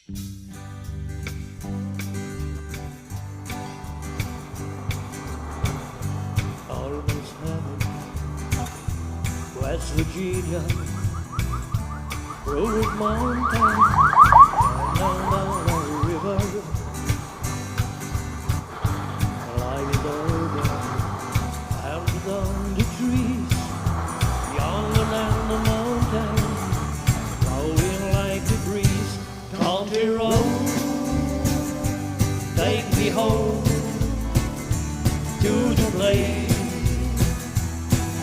Almost heaven, West Virginia, Road Mountain, down the river, light over, and down the trees, younger than the mountain, blowing like a breeze. Country road, take me home to the place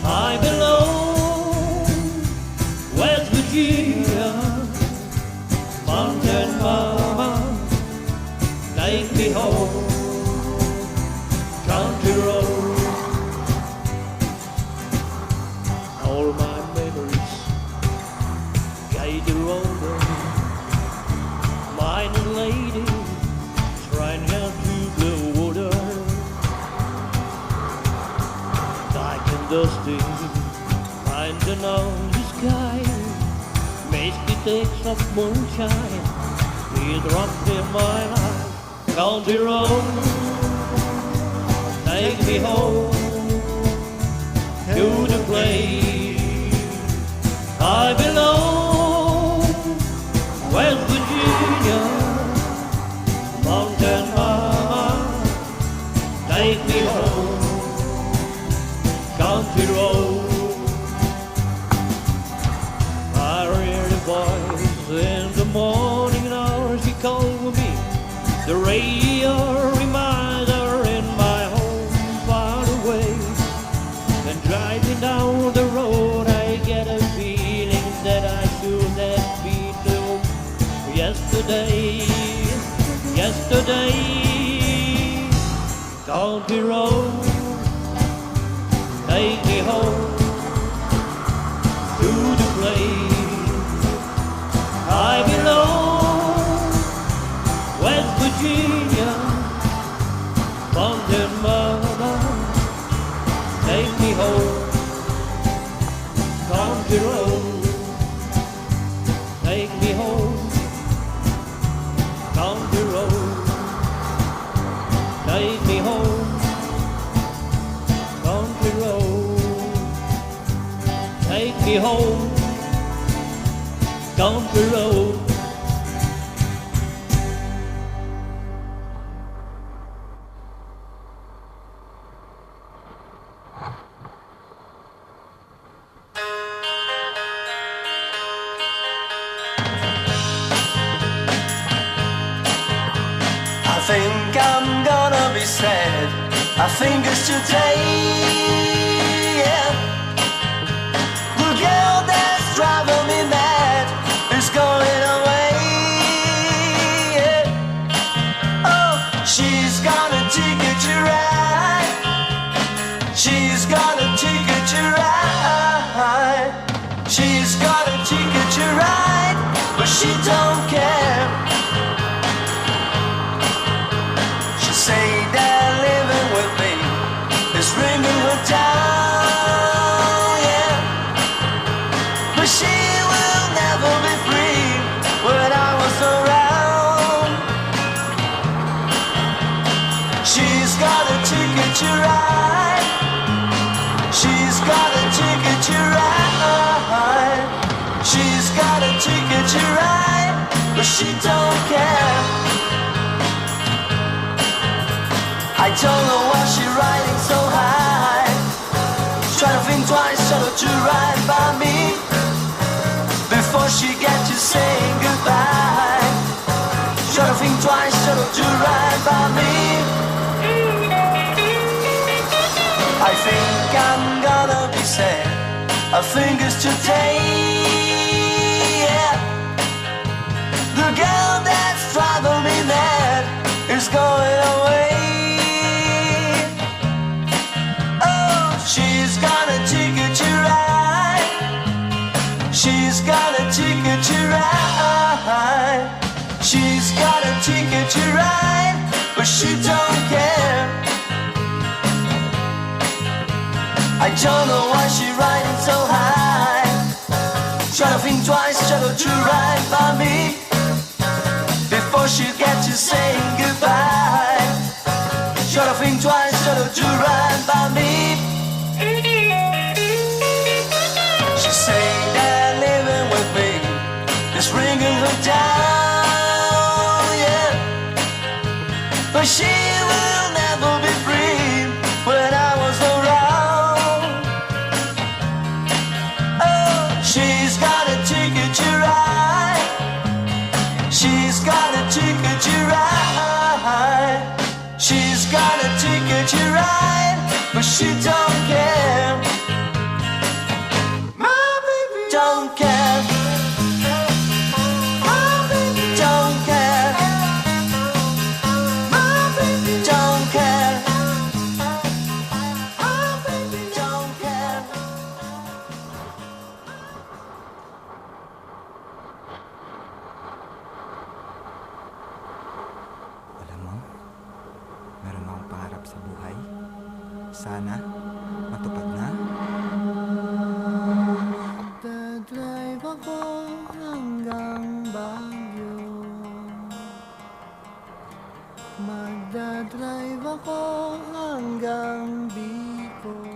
I belong, West Virginia, mountain mama, take me home, country road. All my memories guided over, mine lady, trying out to the water. Dusty, finding on the sky, misty takes of moonshine, he dropped in my life. Country road, take me home to the place I belong, West Virginia, mountain mama, take me home, country road. I hear the voice in the morning hours, she called me. The radio reminds her in my home far away. And driving down the road, I get a feeling that I should have been home yesterday. Country road, take me home to the place I belong, West Virginia, mountain mama, take me home, country road, take me home, country road, take me home, country road, take me home, country road. I think I'm gonna be sad, I think it's today, yeah. The girl that's driving me mad is going away, yeah. Oh, she's got a ticket to ride, she's got a ticket to ride, she's got a ticket to ride, but she don't care. Say that living with me is bringing her down, yeah. But she will never be free when I was around. She's got a ticket to ride, she's got a ticket to ride, she's got a ticket to ride, but she don't care. I don't know why she's riding so high. She's trying to think twice, trying to ride by me before she gets to saying goodbye. She's trying to think twice, trying to ride by me. I think I'm gonna be sad, I think it's today, yeah. The girl that's driving me mad is going away. She's got a ticket to ride, she's got a ticket to ride, she's got a ticket to ride, but she don't care. I don't know why she's riding so high, trying to think twice, trying to ride by me bringing her down, yeah. But she will never be free when I was around. Oh, she's got a ticket to ride. She's got a ticket to ride. She's got a ticket to ride, but she don't care. My baby don't care. My baby don't care. My baby don't care. My baby don't care. Alam mo, meron akong pangarap sa buhay. Sana matupad na. Magdadrive ako hanggang Baguio. Magdadrive ako hanggang Bicol.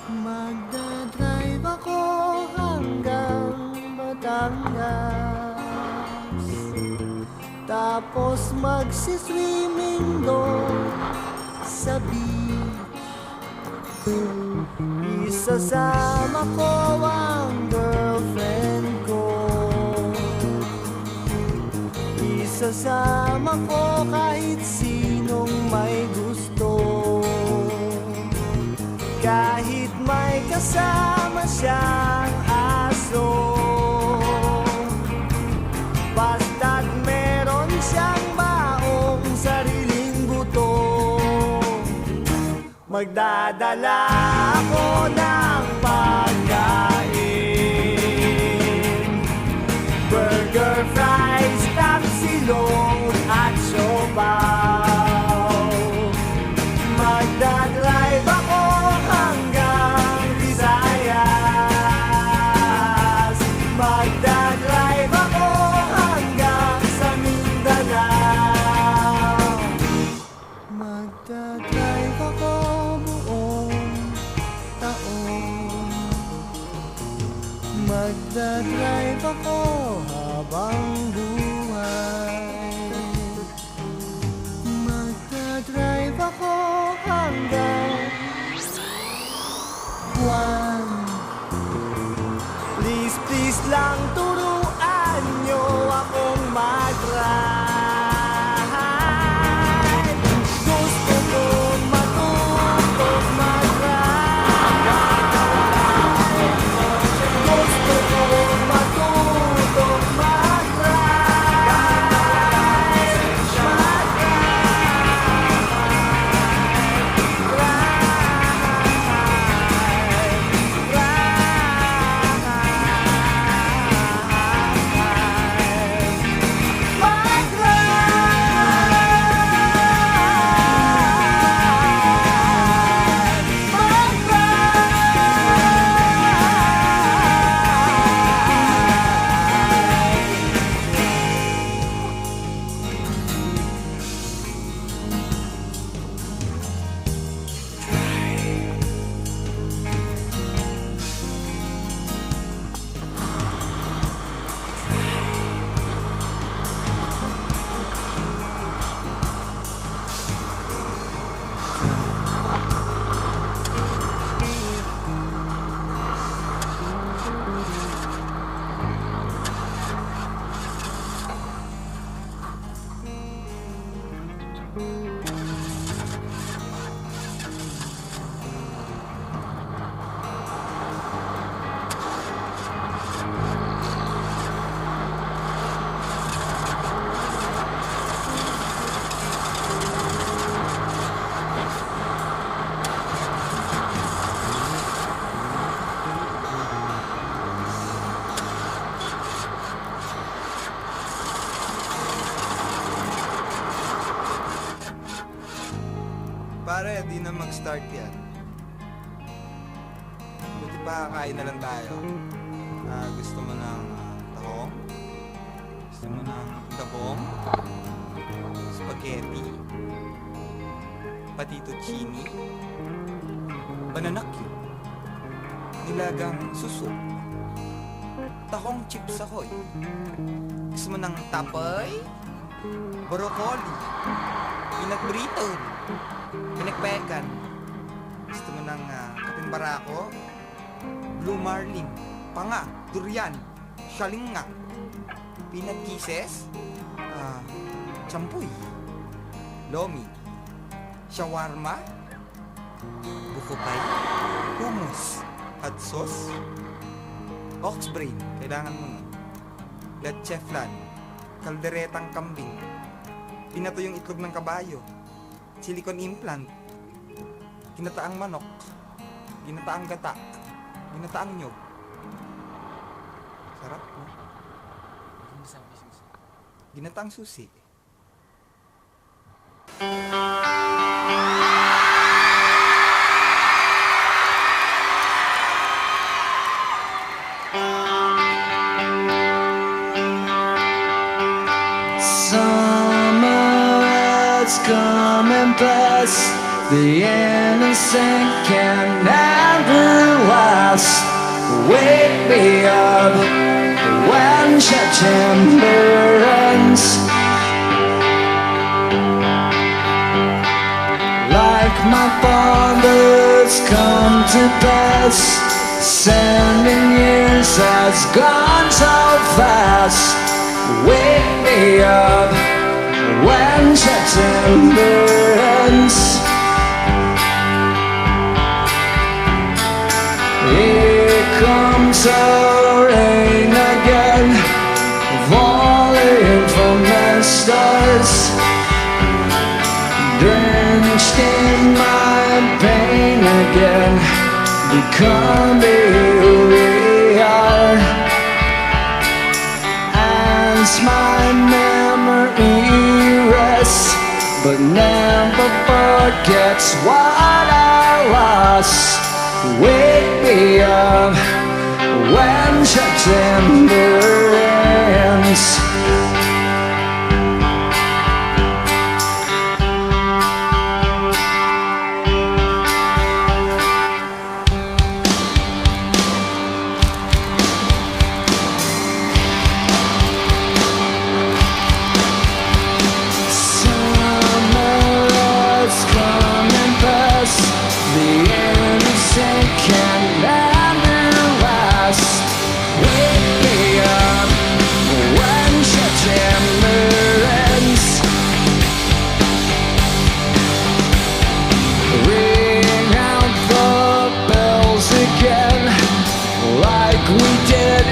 Magdadrive ako hanggang Batangas. Tapos magsiswimming doon sa beach. Isasama ko ang girlfriend ko. Isasama ko kahit sinong may gusto. Kahit may kasama siyang aso. Basta't meron siyang maong sariling buto. Magdadala ako ng pagkain, burger, fries, tapsilong at siopaw. Magdadrive ako hanggang Visayas. Magdadrive ako hanggang sa Mindanao. Magdadrive ako buong taon. Magdadrive ako habang buhay. Magdadrive ako hanggang buwan. Please, please lang turuan nyo akong mag-ride. Gusto kong matutong mag-ride. Gusto kong matutong mag-ride. Pare, di na mag-start yan. Buti pa kakain na lang tayo. Gusto mo ng tahong? Gusto mo ng tabong? Spaghetti? Patituccini? Banana cube? Nilagang suso? tahong chips ahoy. Gusto mo ng tapoy, broccoli, peanut burrito, pinakpekan. Gusto mo ng kaping barako, blue marlin, panga, durian, shalinga, peanut kisses, champuy, lomi, shawarma, buko pie, hummus, hot sauce, ox brain, kailangan mo nun, leche flan, kalderetang kambing, pinatuyong itlog ng kabayo, silicone implant, ginataang manok, ginataang gata, ginataang nyog. Sarap, no? Ginataang susi. Summer has come and passed. The innocent can never last. Wake me up when September ends. Like my fathers come to pass. 7 years has gone so fast. Wake me up when September ends. Here comes the rain again, falling from the stars, drenched in my pain again, becoming who we are. As my memory rests, but never forgets what I lost. Wake me up when September ends.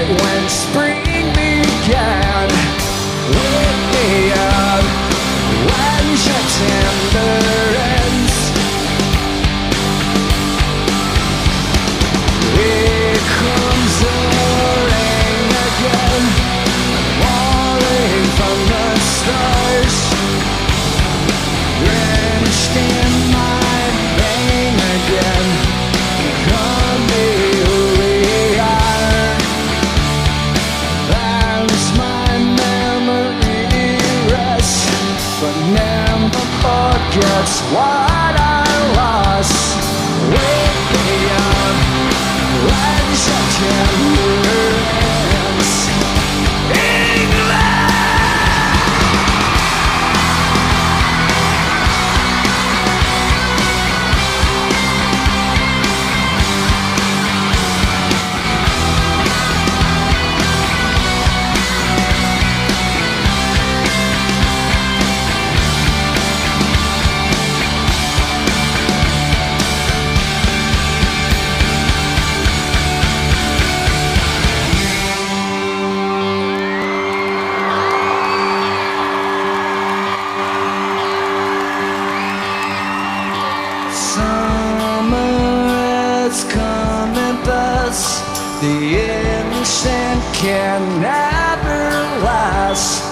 When spring began, wake me up when September ends. Here comes the rain again, falling from the stars, drenched in my pain again. Come be who we are. As my memory rests, but never forgets what I lost. Wake me up when September ends. England! The innocent can never last.